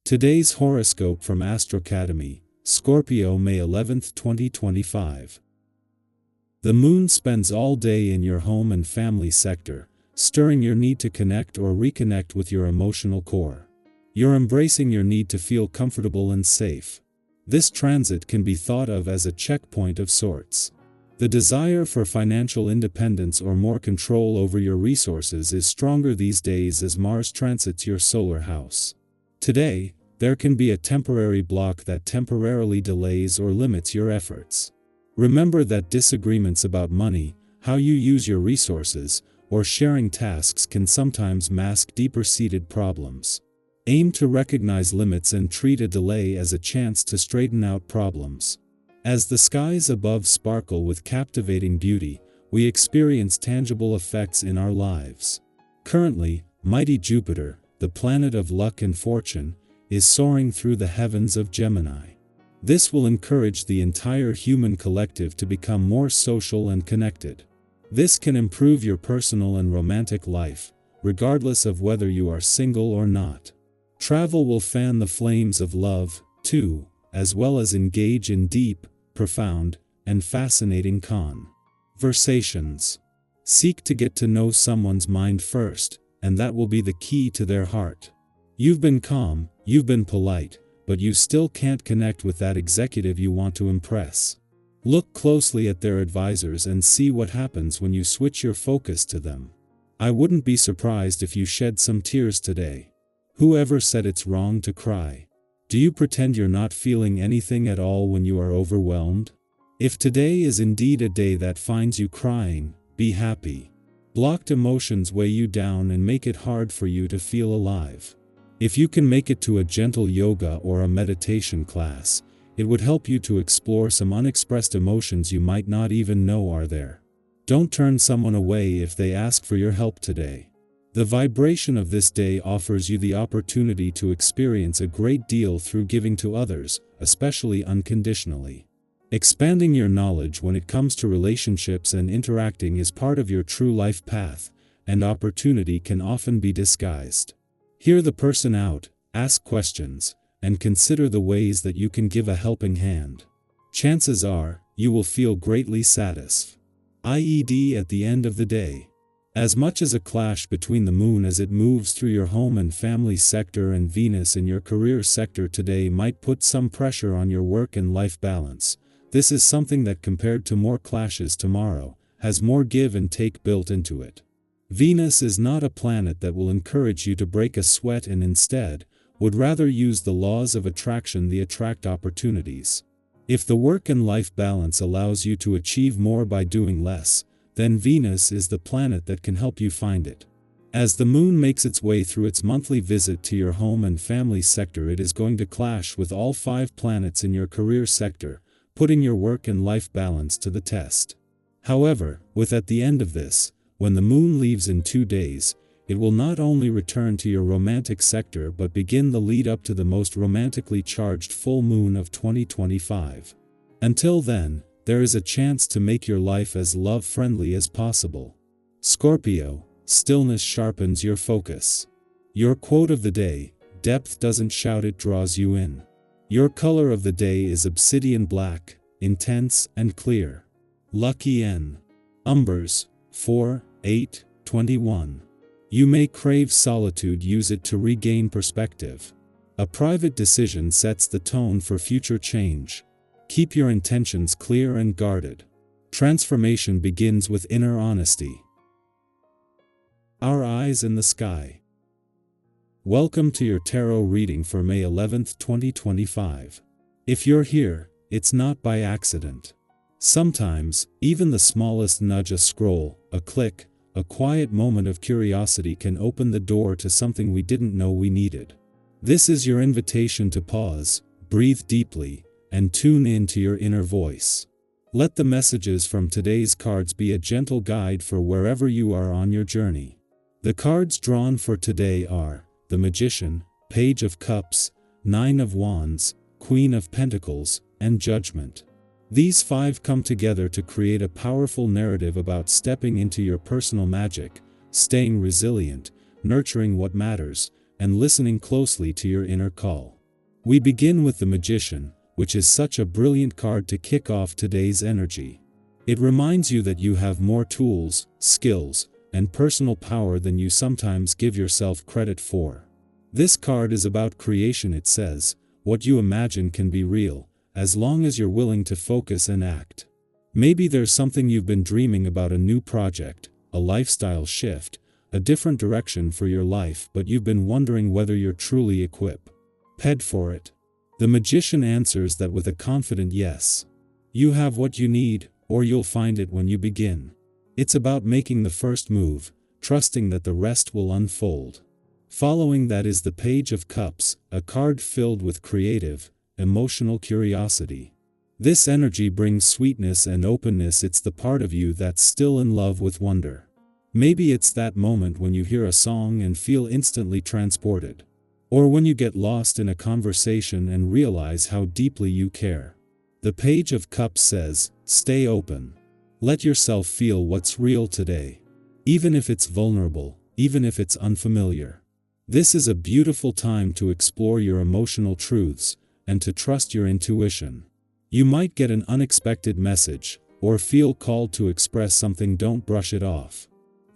Today's horoscope from Astrocademy, Scorpio, May 11, 2025. The moon spends all day in your home and family sector, stirring your need to connect or reconnect with your emotional core. You're embracing your need to feel comfortable and safe. This transit can be thought of as a checkpoint of sorts. The desire for financial independence or more control over your resources is stronger these days as Mars transits your solar house. Today, there can be a temporary block that temporarily delays or limits your efforts. Remember that disagreements about money, how you use your resources, or sharing tasks can sometimes mask deeper-seated problems. Aim to recognize limits and treat a delay as a chance to straighten out problems. As the skies above sparkle with captivating beauty, we experience tangible effects in our lives. Currently, mighty Jupiter, the planet of luck and fortune, is soaring through the heavens of Gemini. This will encourage the entire human collective to become more social and connected. This can improve your personal and romantic life, regardless of whether you are single or not. Travel will fan the flames of love, too, as well as engage in deep, profound, and fascinating conversations. Seek to get to know someone's mind first, and that will be the key to their heart. You've been calm, you've been polite, but you still can't connect with that executive you want to impress. Look closely at their advisors and see what happens when you switch your focus to them. I wouldn't be surprised if you shed some tears today. Whoever said it's wrong to cry? Do you pretend you're not feeling anything at all when you are overwhelmed? If today is indeed a day that finds you crying, be happy. Blocked emotions weigh you down and make it hard for you to feel alive. If you can make it to a gentle yoga or a meditation class, it would help you to explore some unexpressed emotions you might not even know are there. Don't turn someone away if they ask for your help today. The vibration of this day offers you the opportunity to experience a great deal through giving to others, especially unconditionally. Expanding your knowledge when it comes to relationships and interacting is part of your true life path, and opportunity can often be disguised. Hear the person out, ask questions, and consider the ways that you can give a helping hand. Chances are, you will feel greatly satisfied. At the end of the day. As much as a clash between the moon as it moves through your home and family sector and Venus in your career sector today might put some pressure on your work and life balance, this is something that, compared to more clashes tomorrow, has more give and take built into it. Venus is not a planet that will encourage you to break a sweat and instead, would rather use the laws of attraction to attract opportunities. If the work and life balance allows you to achieve more by doing less, then Venus is the planet that can help you find it. As the moon makes its way through its monthly visit to your home and family sector, it is going to clash with all 5 planets in your career sector, putting your work and life balance to the test. However, at the end of this, when the moon leaves in 2 days, it will not only return to your romantic sector but begin the lead up to the most romantically charged full moon of 2025. Until then, there is a chance to make your life as love-friendly as possible. Scorpio, stillness sharpens your focus. Your quote of the day, depth doesn't shout, it draws you in. Your color of the day is obsidian black, intense and clear. Lucky numbers 4, 8, 21. You may crave solitude, use it to regain perspective. A private decision sets the tone for future change. Keep your intentions clear and guarded. Transformation begins with inner honesty. Our eyes in the sky. Welcome to your tarot reading for May 11, 2025. If you're here, it's not by accident. Sometimes, even the smallest nudge, a scroll, a click, a quiet moment of curiosity can open the door to something we didn't know we needed. This is your invitation to pause, breathe deeply, and tune in to your inner voice. Let the messages from today's cards be a gentle guide for wherever you are on your journey. The cards drawn for today are the Magician, Page of Cups, 9 of Wands, Queen of Pentacles, and Judgment. These 5 come together to create a powerful narrative about stepping into your personal magic, staying resilient, nurturing what matters, and listening closely to your inner call. We begin with the Magician, which is such a brilliant card to kick off today's energy. It reminds you that you have more tools, skills, and personal power than you sometimes give yourself credit for. This card is about creation. It says, what you imagine can be real, as long as you're willing to focus and act. Maybe there's something you've been dreaming about, a new project, a lifestyle shift, a different direction for your life, but you've been wondering whether you're truly equipped for it. The Magician answers that with a confident yes. You have what you need, or you'll find it when you begin. It's about making the first move, trusting that the rest will unfold. Following that is the Page of Cups, a card filled with creative, emotional curiosity. This energy brings sweetness and openness. It's the part of you that's still in love with wonder. Maybe it's that moment when you hear a song and feel instantly transported. Or when you get lost in a conversation and realize how deeply you care. The Page of Cups says, stay open. Let yourself feel what's real today. Even if it's vulnerable, even if it's unfamiliar. This is a beautiful time to explore your emotional truths, and to trust your intuition. You might get an unexpected message, or feel called to express something. Don't brush it off.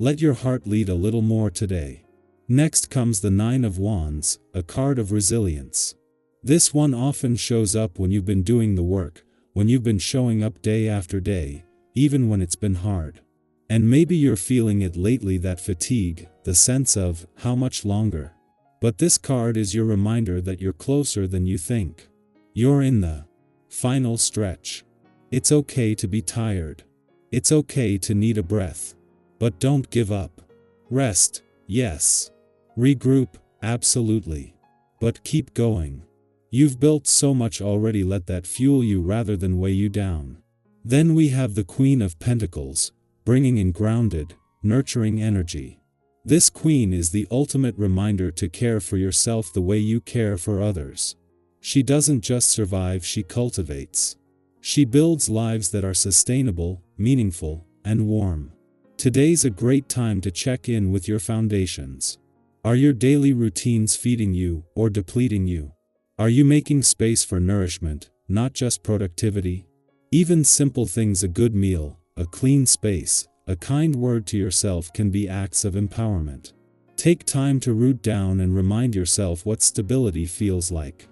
Let your heart lead a little more today. Next comes the Nine of Wands, a card of resilience. This one often shows up when you've been doing the work, when you've been showing up day after day, even when it's been hard. And maybe you're feeling it lately, that fatigue, the sense of, how much longer? But this card is your reminder that you're closer than you think. You're in the final stretch. It's okay to be tired. It's okay to need a breath. But don't give up. Rest, yes. Regroup, absolutely. But keep going. You've built so much already. Let that fuel you rather than weigh you down. Then we have the Queen of Pentacles, bringing in grounded, nurturing energy. This queen is the ultimate reminder to care for yourself the way you care for others. She doesn't just survive, she cultivates. She builds lives that are sustainable, meaningful, and warm. Today's a great time to check in with your foundations. Are your daily routines feeding you or depleting you? Are you making space for nourishment, not just productivity? Even simple things, a good meal, a clean space, a kind word to yourself can be acts of empowerment. Take time to root down and remind yourself what stability feels like.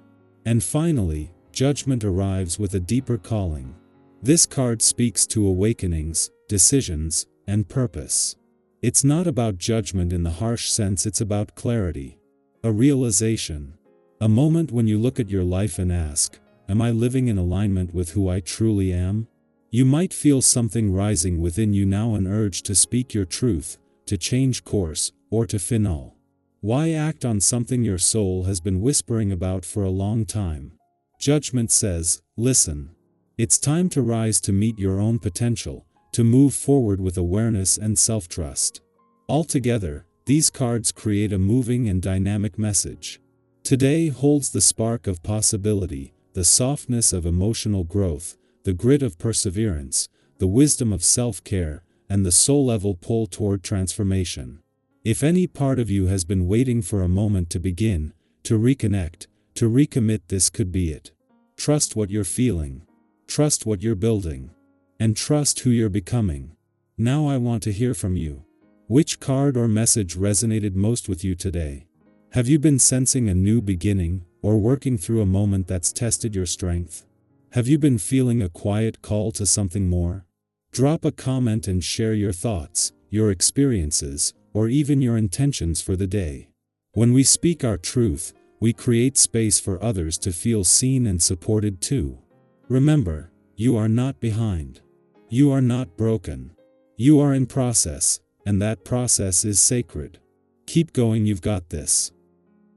And finally, Judgment arrives with a deeper calling. This card speaks to awakenings, decisions, and purpose. It's not about judgment in the harsh sense, it's about clarity. A realization. A moment when you look at your life and ask, am I living in alignment with who I truly am? You might feel something rising within you now, an urge to speak your truth, to change course, or to finale. Why act on something your soul has been whispering about for a long time? Judgment says, listen. It's time to rise to meet your own potential, to move forward with awareness and self-trust. Altogether, these cards create a moving and dynamic message. Today holds the spark of possibility, the softness of emotional growth, the grit of perseverance, the wisdom of self-care, and the soul-level pull toward transformation. If any part of you has been waiting for a moment to begin, to reconnect, to recommit, this could be it. Trust what you're feeling. Trust what you're building. And trust who you're becoming. Now I want to hear from you. Which card or message resonated most with you today? Have you been sensing a new beginning, or working through a moment that's tested your strength? Have you been feeling a quiet call to something more? Drop a comment and share your thoughts, your experiences, or even your intentions for the day. When we speak our truth, we create space for others to feel seen and supported too. Remember, you are not behind. You are not broken. You are in process, and that process is sacred. Keep going, you've got this.